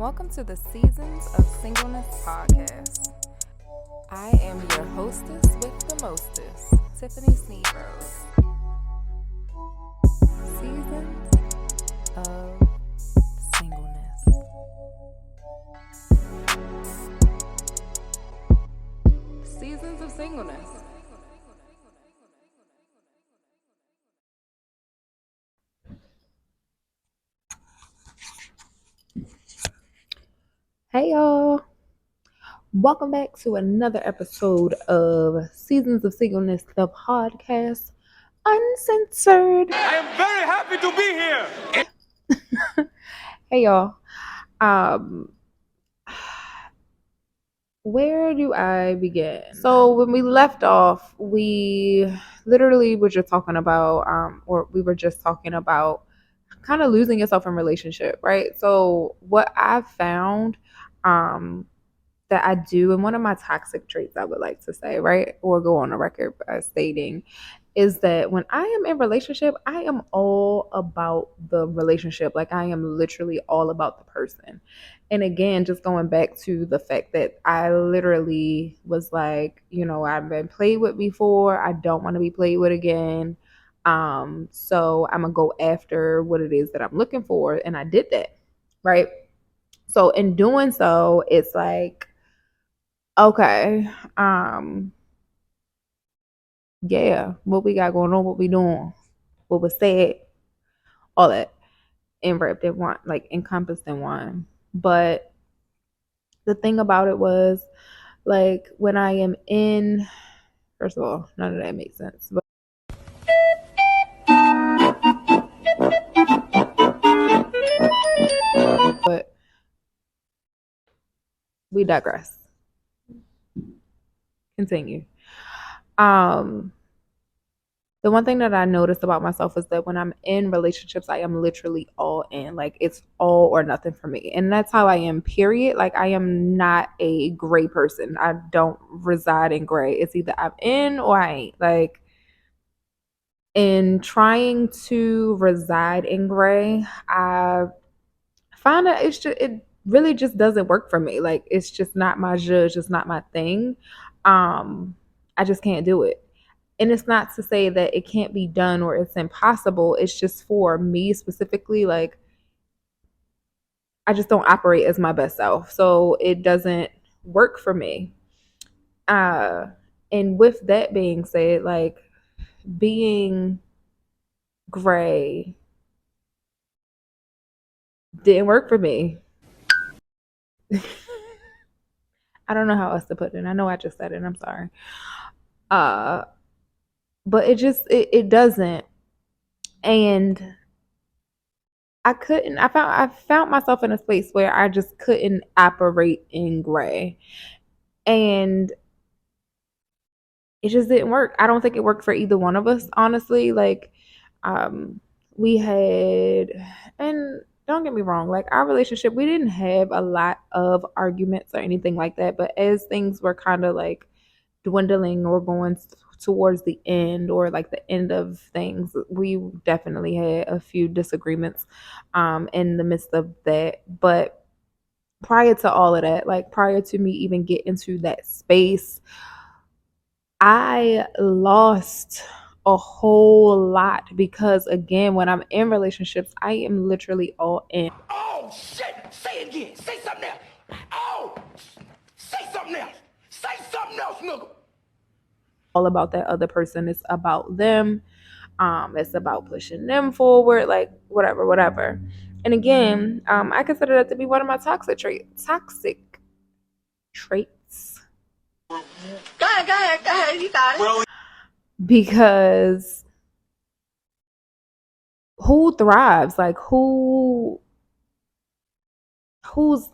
Welcome to the Seasons of Singleness podcast. I am your hostess with the mostest, Tiffany Sneebrose. Seasons of Singleness. Seasons of Singleness. Hey y'all, welcome back to another episode of Seasons of Singleness, the podcast, uncensored. I am very happy to be here. Hey y'all, where do I begin? So when we left off, we literally were just talking about, kind of losing yourself in relationship, right? So what I've found, that I do, and one of my toxic traits I would like to say, right, or go on a record by stating, is that when I am in relationship, I am all about the relationship. Like I am literally all about the person. And again, just going back to the fact that I literally was like, I've been played with before. I don't want to be played with again. So I'm gonna go after what it is that I'm looking for. And I did that. Right. So in doing so, it's like, okay, yeah, what we got going on, what we doing, what was said, all that wrapped in one, like encompassed in one. But the thing about it was, like, when I am in, first of all, none of that makes sense. But we digress. Continue. The one thing that I noticed about myself is that when I'm in relationships, I am literally all in. Like it's all or nothing for me. And that's how I am, period. Like I am not a gray person. I don't reside in gray. It's either I'm in or I ain't. Like in trying to reside in gray, I find that it really just doesn't work for me. Like it's just not my judge, it's not my thing. I just can't do it. And it's not to say that it can't be done or it's impossible. It's just for me specifically, like I just don't operate as my best self. So it doesn't work for me. Uh and with that being said, like being gray didn't work for me. I don't know how else to put it. I know I just said it. I'm sorry. But it doesn't. And I found myself in a space where I just couldn't operate in gray. And it just didn't work. I don't think it worked for either one of us, honestly. Like, we had, and don't get me wrong, like our relationship, we didn't have a lot of arguments or anything like that. But as things were kind of like dwindling or going towards the end or like the end of things, we definitely had a few disagreements in the midst of that. But prior to all of that, like prior to me even get into that space, I lost a whole lot because again, when I'm in relationships, I am literally all in. Oh shit! Say it again. Say something else. Oh, say something else. Say something else, nigga. All about that other person. It's about them. It's about pushing them forward, like whatever. And again, I consider that to be one of my toxic traits. Go ahead, you got it. Well, Because who thrives? Like who's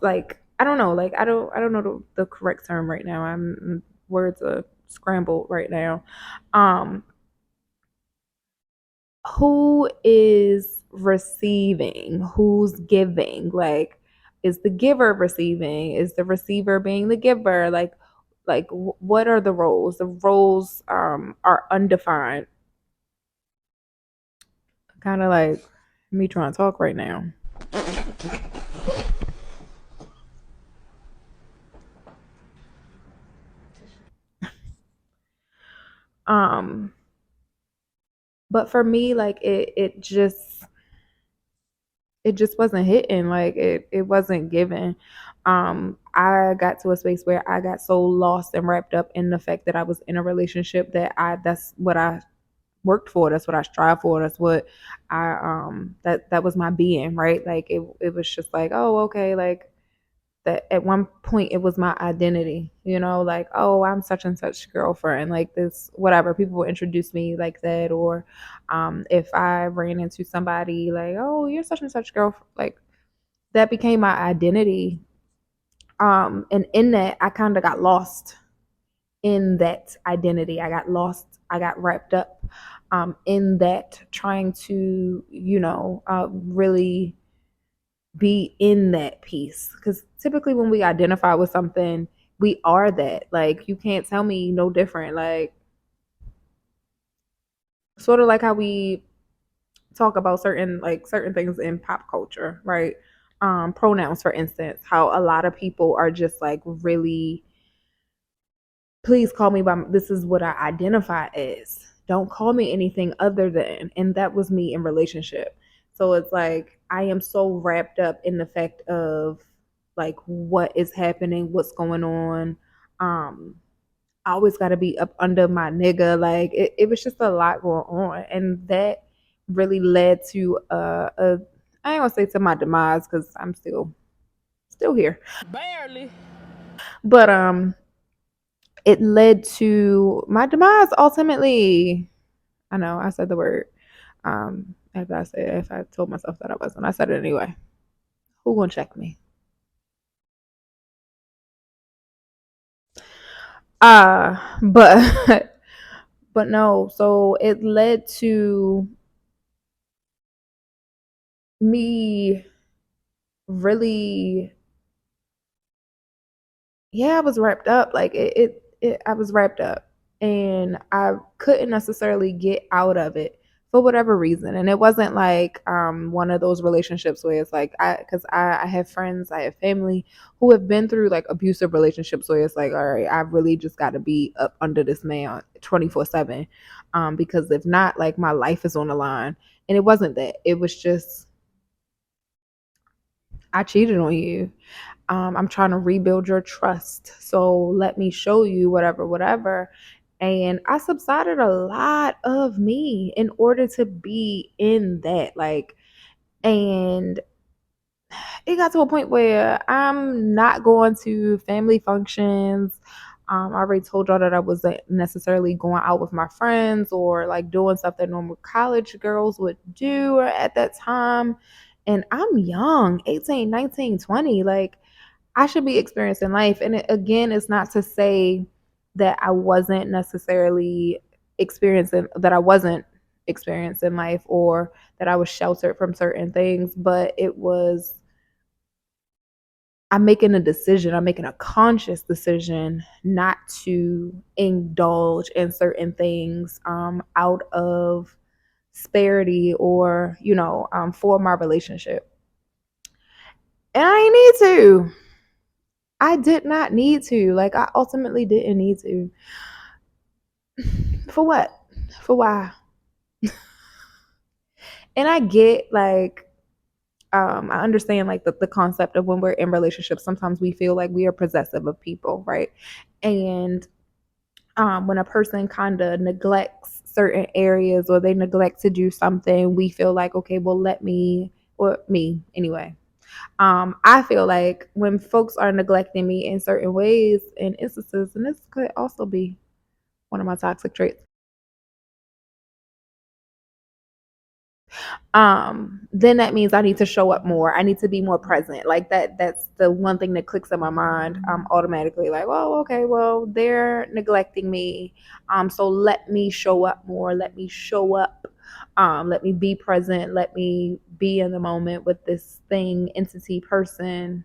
like, I don't know, like I don't know the correct term right now. Words are scrambled right now. Who is receiving? Who's giving? Like is the giver receiving? Is the receiver being the giver? Like what are the roles? The roles are undefined. Kind of like me trying to talk right now. Um, but for me, like it just wasn't hitting. Like it wasn't given. I got to a space where I got so lost and wrapped up in the fact that I was in a relationship that that's what I worked for, that's what I strive for, that's what I that was my being, right? Like it was just like, oh, okay, like that at one point it was my identity, like, oh, I'm such and such girlfriend, like this, whatever. People would introduce me like that, or if I ran into somebody like, oh, you're such and such girlfriend, like that became my identity. And in that, I kind of got lost in that identity. I got lost. I got wrapped up in that, trying to, really be in that piece. Because typically, when we identify with something, we are that. Like, you can't tell me no different. Like, sort of like how we talk about certain things in pop culture, right? Pronouns, for instance, how a lot of people are just like, really, please call me by this is what I identify as. Don't call me anything other than. And that was me in relationship. So it's like I am so wrapped up in the fact of like what is happening, what's going on. I always got to be up under my nigga. Like it was just a lot going on, and that really led to a I ain't gonna say to my demise because I'm still here, Barely. but it led to my demise ultimately. I know I said the word. If I told myself that I wasn't, I said it anyway. Who gonna check me? But but no. So it led to me really, yeah, I was wrapped up. Like I was wrapped up, and I couldn't necessarily get out of it for whatever reason. And it wasn't like one of those relationships where it's like because I have friends, I have family who have been through like abusive relationships where it's like, all right, I really just got to be up under this man 24/7, because if not, like my life is on the line. And it wasn't that. It was just I cheated on you. I'm trying to rebuild your trust. So let me show you whatever. And I subsided a lot of me in order to be in that. Like, and it got to a point where I'm not going to family functions. I already told y'all that I wasn't necessarily going out with my friends or like doing stuff that normal college girls would do at that time. And I'm young, 18, 19, 20. Like, I should be experiencing life. And again, it's not to say that I wasn't necessarily that I wasn't experiencing life or that I was sheltered from certain things, but it was, I'm making a decision, I'm making a conscious decision not to indulge in certain things out of disparity or, for my relationship. And I ain't need to. I did not need to. Like, I ultimately didn't need to. For what? For why? And I get, like, I understand, like, the concept of when we're in relationships, sometimes we feel like we are possessive of people, right? And when a person kind of neglects certain areas or they neglect to do something, we feel like, okay, well, or me anyway. I feel like when folks are neglecting me in certain ways and instances, and this could also be one of my toxic traits, then that means I need to show up more. I need to be more present. Like that's the one thing that clicks in my mind automatically. Like, oh, okay, well, they're neglecting me. So let me show up more. Let me show up. Let me be present. Let me be in the moment with this thing, entity, person,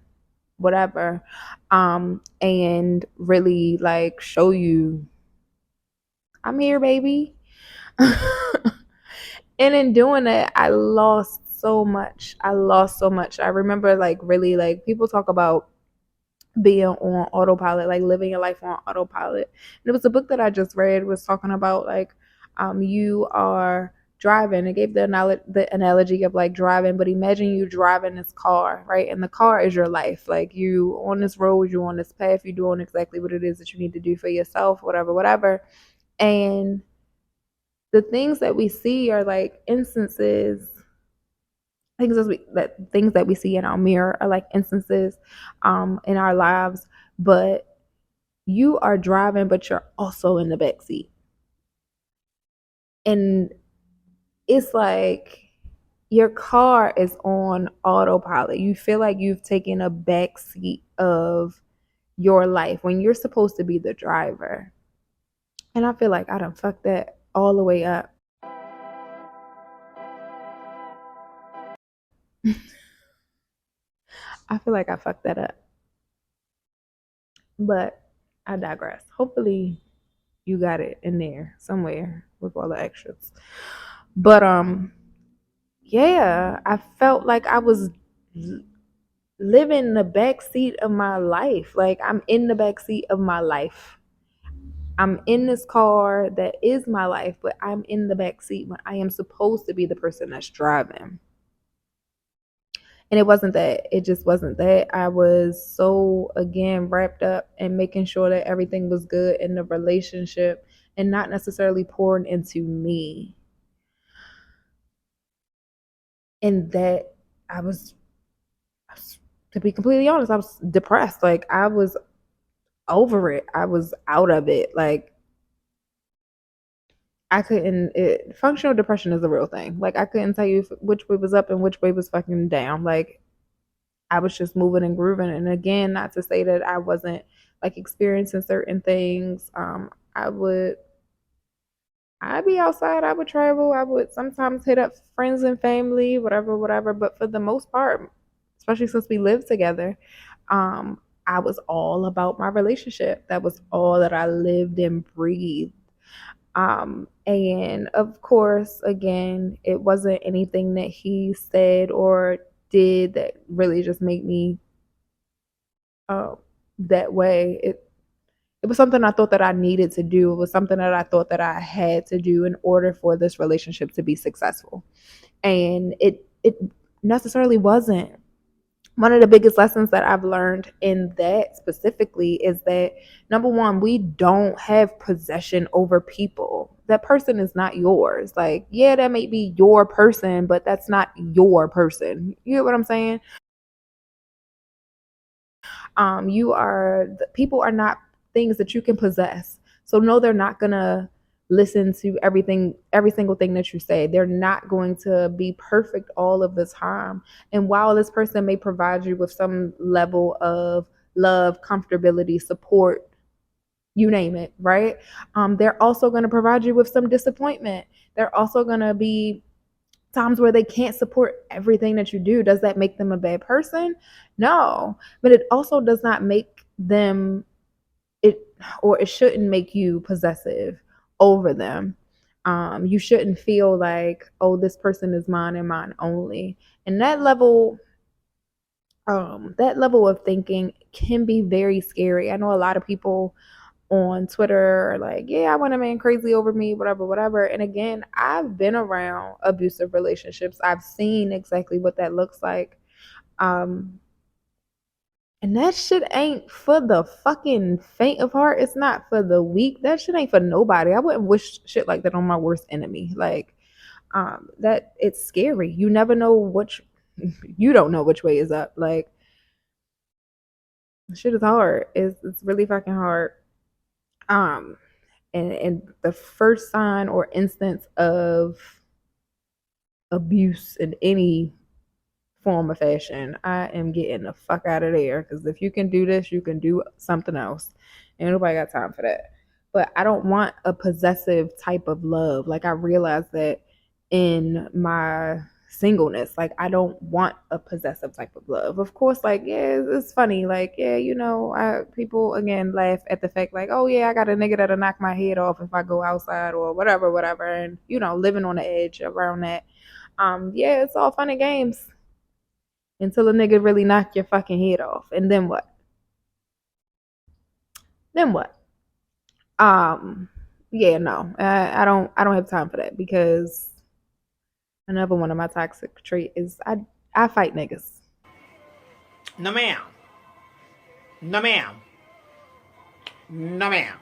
whatever. And really like show you I'm here, baby. And in doing that, I lost so much. I remember like really like people talk about being on autopilot, like living your life on autopilot. And it was a book that I just read, was talking about like you are driving. It gave the analogy of like driving, but imagine you driving this car, right? And the car is your life. Like you on this road, you on this path, you're doing exactly what it is that you need to do for yourself, whatever. And the things that we see are like instances, things that we see in our mirror are like instances in our lives, but you are driving, but you're also in the back seat. And it's like your car is on autopilot. You feel like you've taken a back seat of your life when you're supposed to be the driver. And I feel like I done fucked that all the way up. I feel like I fucked that up. But I digress. Hopefully you got it in there somewhere with all the extras. But yeah, I felt like I was living the back seat of my life. Like I'm in the back seat of my life. I'm in this car that is my life, but I'm in the back seat when I am supposed to be the person that's driving. And it wasn't that. It just wasn't that. I was so, again, wrapped up in making sure that everything was good in the relationship and not necessarily pouring into me. And that I was, to be completely honest, I was depressed. Like I was over it. I was out of it. Like I couldn't. Functional depression is a real thing. Like I couldn't tell you which way was up and which way was fucking down. Like I was just moving and grooving. And again, not to say that I wasn't like experiencing certain things. I'd be outside. I would travel. I would sometimes hit up friends and family, whatever. But for the most part, especially since we lived together, I was all about my relationship. That was all that I lived and breathed. And of course, again, it wasn't anything that he said or did that really just made me that way. It was something I thought that I needed to do. It was something that I thought that I had to do in order for this relationship to be successful. And it necessarily wasn't. One of the biggest lessons that I've learned in that specifically is that number one, we don't have possession over people. That person is not yours. Like, yeah, that may be your person, but that's not your person. You get what I'm saying? People are not things that you can possess. So no, they're not gonna listen to every single thing that you say. They're not going to be perfect all of the time. And while this person may provide you with some level of love, comfortability, support, you name it, right? They're also going to provide you with some disappointment. They're also going to be times where they can't support everything that you do. Does that make them a bad person? No, but it also does not make them it shouldn't make you possessive over them. You shouldn't feel like, oh, this person is mine and mine only. And that level of thinking can be very scary. I know a lot of people on Twitter are like, yeah, I want a man crazy over me, whatever. And again, I've been around abusive relationships. I've seen exactly what that looks like. And that shit ain't for the fucking faint of heart. It's not for the weak. That shit ain't for nobody. I wouldn't wish shit like that on my worst enemy. Like, that it's scary. You never know you don't know which way is up. Like, shit is hard. It's really fucking hard. And the first sign or instance of abuse in any form of fashion, I am getting the fuck out of there. Because if you can do this, you can do something else. Ain't nobody got time for that. But I don't want a possessive type of love. Like I realized that in my singleness, like I don't want a possessive type of love. Of course, like yeah, it's funny. Like yeah, people again laugh at the fact like, oh yeah, I got a nigga that'll knock my head off if I go outside or whatever, and living on the edge around that. Yeah, it's all fun and games until a nigga really knock your fucking head off. And then what? then what? Yeah, no, I don't have time for that, because another one of my toxic traits is I fight niggas. No, ma'am. No, ma'am. No, ma'am.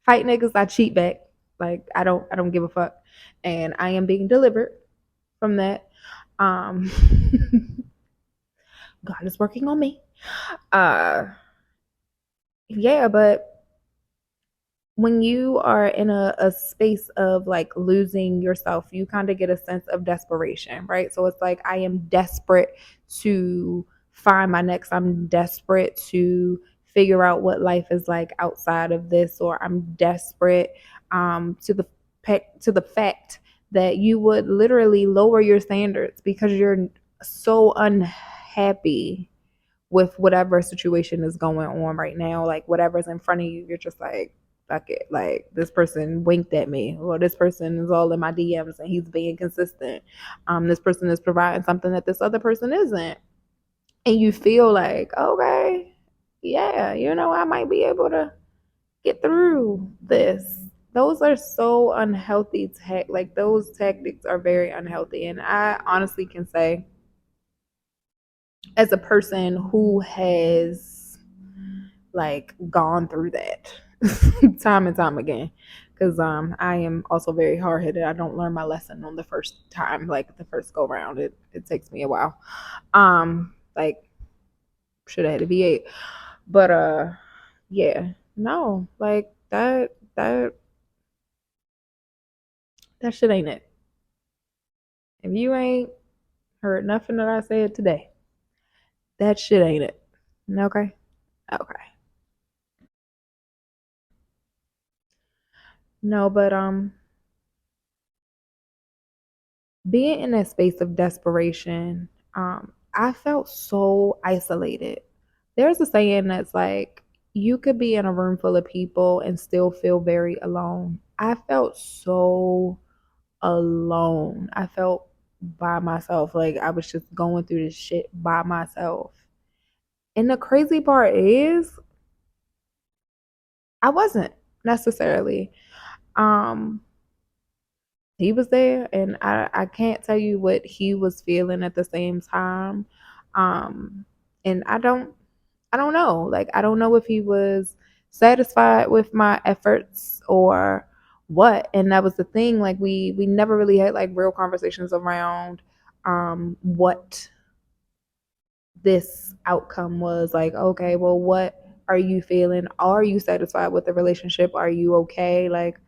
Fight niggas, I cheat back. Like I don't give a fuck, and I am being delivered from that. Um, God is working on me. Uh, yeah, but when you are in a space of like losing yourself, you kind of get a sense of desperation, right? So it's like I am desperate to find my next. I'm desperate to figure out what life is like outside of this, or I'm desperate to the fact that you would literally lower your standards because you're so unhappy with whatever situation is going on right now. Like whatever's in front of you, you're just like, fuck it. Like this person winked at me, or this person is all in my DMs and he's being consistent. This person is providing something that this other person isn't. And you feel like, okay, yeah, I might be able to get through this. Those are so unhealthy like those tactics are very unhealthy. And I honestly can say, as a person who has like gone through that time and time again, because I am also very hard-headed. I don't learn my lesson on the first time, like the first go round. It takes me a while. Like should have had a V8, but yeah, no, like that shit ain't it. If you ain't heard nothing that I said today, that shit ain't it. Okay. Okay. No, but being in that space of desperation, I felt so isolated. There's a saying that's like, you could be in a room full of people and still feel very alone. I felt so alone. I felt by myself. Like I was just going through this shit by myself. And the crazy part is, I wasn't necessarily. Um, he was there, and I can't tell you what he was feeling at the same time. um and I don't know, like I don't know if he was satisfied with my efforts or what. And that was the thing, like we never really had like real conversations around what this outcome was. Like, okay, well, what are you feeling? Are you satisfied with the relationship? Are you okay? Like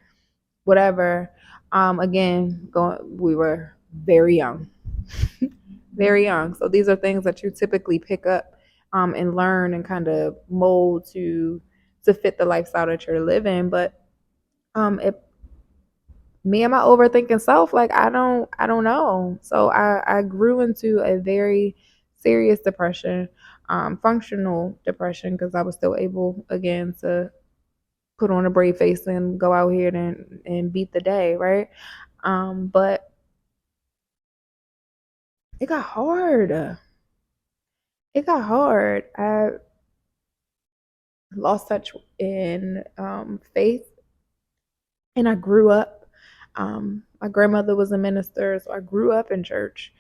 whatever. Again, we were very young, very young. So these are things that you typically pick up and learn and kind of mold to fit the lifestyle that you're living. But it me and my overthinking self, like I don't know. So I grew into a very serious depression, functional depression, because I was still able again to put on a brave face and go out here and beat the day, right? But it got hard. It got hard. I lost touch in faith, and I grew up. My grandmother was a minister, so I grew up in church.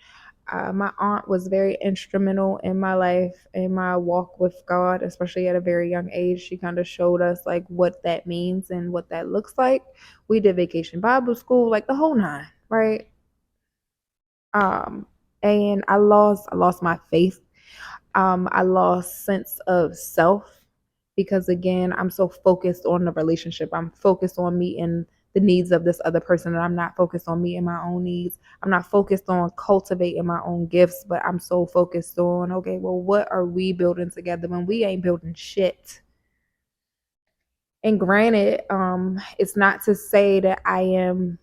My aunt was very instrumental in my life, in my walk with God, especially at a very young age. She kind of showed us like what that means and what that looks like. We did vacation Bible school, like the whole nine, right? Um, and I lost my faith. I lost sense of self, because again, I'm so focused on the relationship. I'm focused on meeting the needs of this other person, and I'm not focused on meeting my own needs. I'm not focused on cultivating my own gifts, but I'm so focused on, okay, well, what are we building together when we ain't building shit? And granted, it's not to say that I am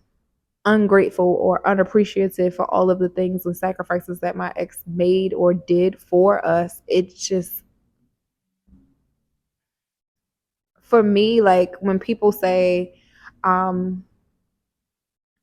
ungrateful or unappreciative for all of the things and sacrifices that my ex made or did for us. It's just, for me, like when people say, um,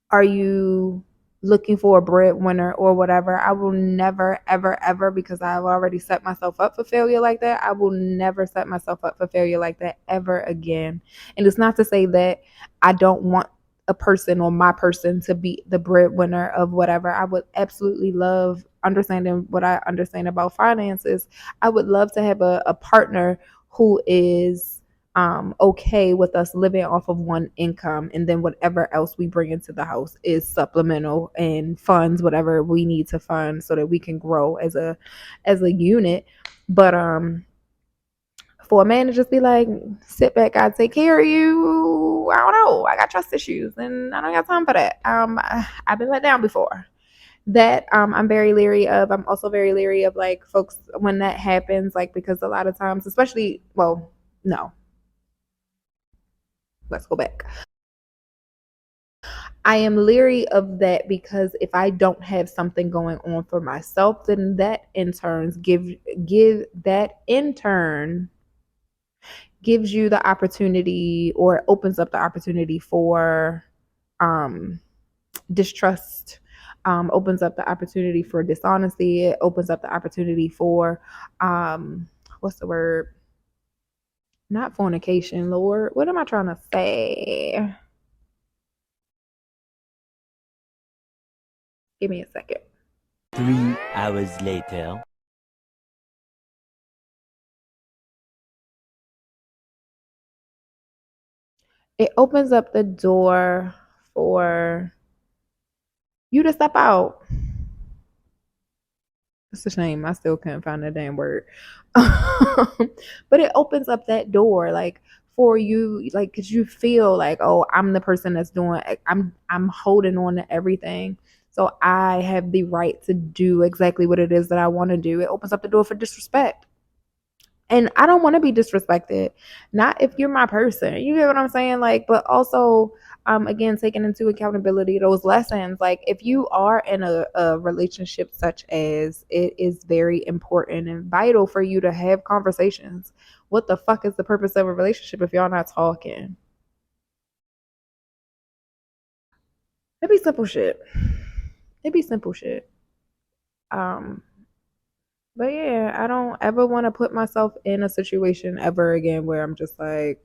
are you looking for a breadwinner or whatever. I will never, ever, ever, because I've already set myself up for failure like that. I will never set myself up for failure like that ever again. And it's not to say that I don't want a person or my person to be the breadwinner of whatever. I would absolutely love understanding what I understand about finances. I would love to have a partner who is okay with us living off of one income, and then whatever else we bring into the house is supplemental and funds whatever we need to fund so that we can grow as a unit. But for a man to just be like, sit back, I take care of you, I don't know, I got trust issues and I don't got time for that. I've been let down before. That I'm very leery of. I'm also very leery of like folks when that happens, like, because a lot of times, especially, well, no, let's go back. I am leery of that because if I don't have something going on for myself, then that in turn gives you the opportunity, or opens up the opportunity for distrust, opens up the opportunity for dishonesty. It opens up the opportunity for what's the word? Not fornication, Lord. What am I trying to say? Give me a second. 3 hours later. It opens up the door for you to step out. It's a shame. I still couldn't find that damn word. But it opens up that door, like, for you, like, cause you feel like, oh, I'm the person that's doing, I'm holding on to everything. So I have the right to do exactly what it is that I want to do. It opens up the door for disrespect. And I don't want to be disrespected. Not if you're my person. You get what I'm saying? Like, but also, again, taking into accountability those lessons. Like, if you are in a relationship such as, it is very important and vital for you to have conversations. What the fuck is the purpose of a relationship if y'all not talking? It'd be simple shit. It'd be simple shit. Um, but yeah, I don't ever want to put myself in a situation ever again where I'm just like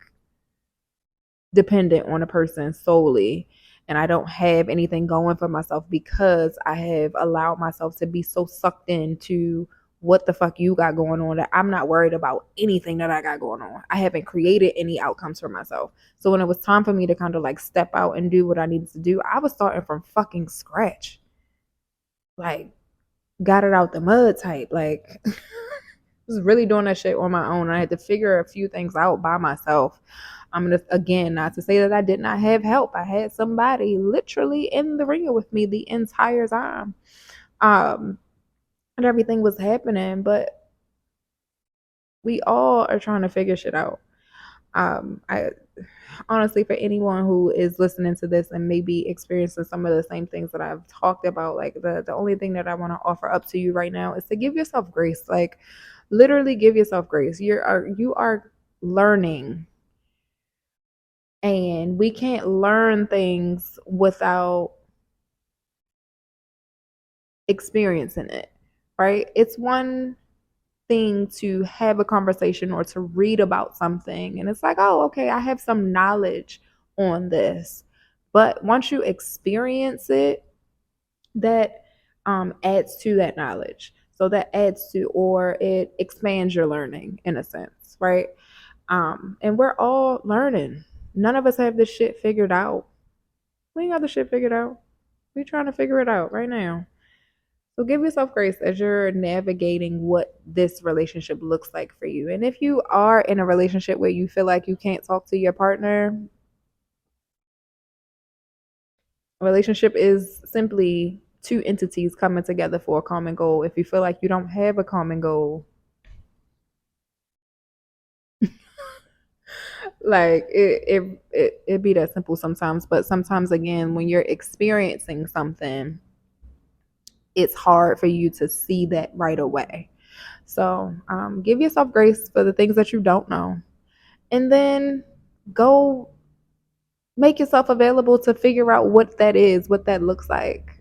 dependent on a person solely, and I don't have anything going for myself because I have allowed myself to be so sucked into what the fuck you got going on that I'm not worried about anything that I got going on. I haven't created any outcomes for myself. So when it was time for me to kind of like step out and do what I needed to do, I was starting from fucking scratch. Like, got it out the mud type. Like, was really doing that shit on my own. I had to figure a few things out by myself. I'm gonna, again, not to say that I did not have help. I had somebody literally in the ringer with me the entire time. And everything was happening, but we all are trying to figure shit out. I honestly, for anyone who is listening to this and maybe experiencing some of the same things that I've talked about, like, the only thing that I want to offer up to you right now is to give yourself grace. Like, literally give yourself grace. You are learning, and we can't learn things without experiencing it, right? It's one thing to have a conversation or to read about something, and it's like, oh, okay, I have some knowledge on this. But once you experience it, that adds to that knowledge. So that adds to, or it expands your learning in a sense, right? And we're all learning. None of us have this shit figured out. We ain't got the shit figured out. We're trying to figure it out right now. So give yourself grace as you're navigating what this relationship looks like for you. And if you are in a relationship where you feel like you can't talk to your partner, a relationship is simply two entities coming together for a common goal. If you feel like you don't have a common goal, like it be that simple sometimes. But sometimes, again, when you're experiencing something, it's hard for you to see that right away. So give yourself grace for the things that you don't know, and then go make yourself available to figure out what that is, what that looks like.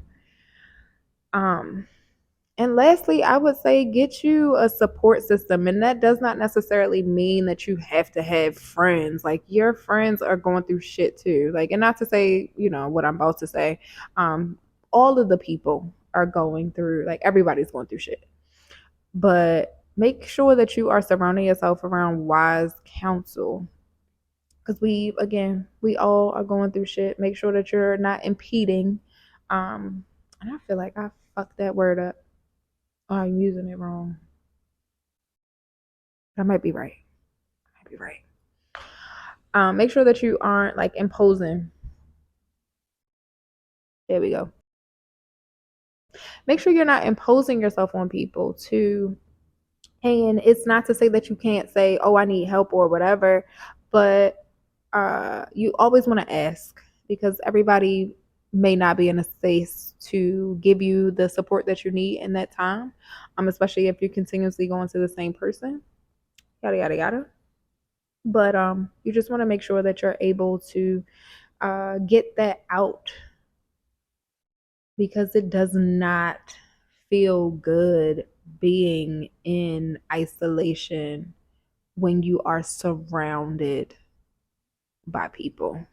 And lastly, I would say get you a support system. And that does not necessarily mean that you have to have friends. Like your friends are going through shit too. Like, and not to say, what I'm about to say. All of the people are going through, like everybody's going through shit. But make sure that you are surrounding yourself around wise counsel. Because we all are going through shit. Make sure that you're not impeding. And I feel like I fucked that word up. Oh, I'm using it wrong. I might be right. Make sure that you aren't like imposing. There we go. Make sure you're not imposing yourself on people too. And it's not to say that you can't say, oh, I need help or whatever, but you always want to ask because everybody may not be in a space to give you the support that you need in that time, especially if you're continuously going to the same person, yada, yada, yada. But you just want to make sure that you're able to get that out because it does not feel good being in isolation when you are surrounded by people.